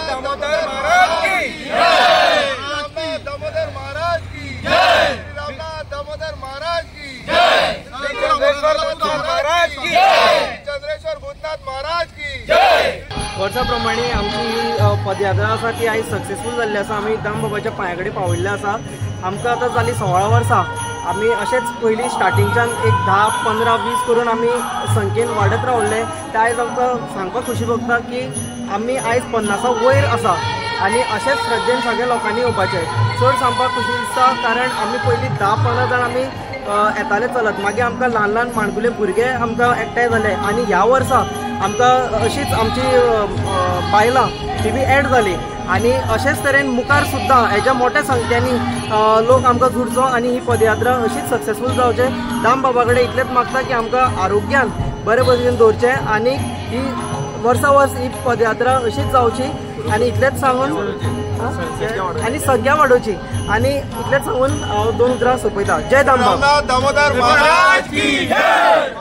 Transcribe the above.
दामोदर महाराज की जय, रामनाथ दामोदर महाराज की जय, रामनाथ दामोदर महाराज की जय, चंद्रेश्वर भूतनाथ महाराज की जय, चंद्रेश्वर भूतनाथ महाराज की जय। वर्षाप्रमाणे आमची ही पदयात्रा आसा ती आयज सक्सेसफूल जाल्ली आसा। आमी दामबाबाच्या पांया कडेन पावयल्ले आसा। आमकां आतां जाली 16 वर्सां। आमी अशेंच पयलीं स्टार्टिंगच्यान एक 10, 15, 20 करून आमी संख्येन वाडत रावल्ले। ते आयज आमकां सांगपाक खुशी भोगता की आमी आयज 50 वयर आसा आनी अशेंच श्रद्धेन सगळ्या लोकांनी येवपाचें। चड सांगपाक खुशी दिसता कारण आमी पयलीं 10-15 जाण आमी येताले चलत, मागीर आमकां ल्हान ल्हान माणकुले भुरगे आमकां एकठांय जाले आनी ह्या वर्सा आमकां अशीच आमची बायलां ती बी एड जाली आनी अशेंच तरेन मुखार सुद्दां हेज्या मोठ्या संख्यांनी लोक आमकां जुडचो आनी ही पदयात्रा अशीच सक्सेसफूल जावचें। दामबाबा कडेन इतलेंच मागता की आमकां आरोग्यान बरे भशेन दवरचें आनी ही वर्सा वर्स ही पदयात्रा अशीच जावची आनी इतलेंच सांगून आनी सगळ्या वाडोवची आनी इतलेंच सांगून हांव 2 उतरां सोंपयता। जय दामबाब। दामोदर महाराज की जय।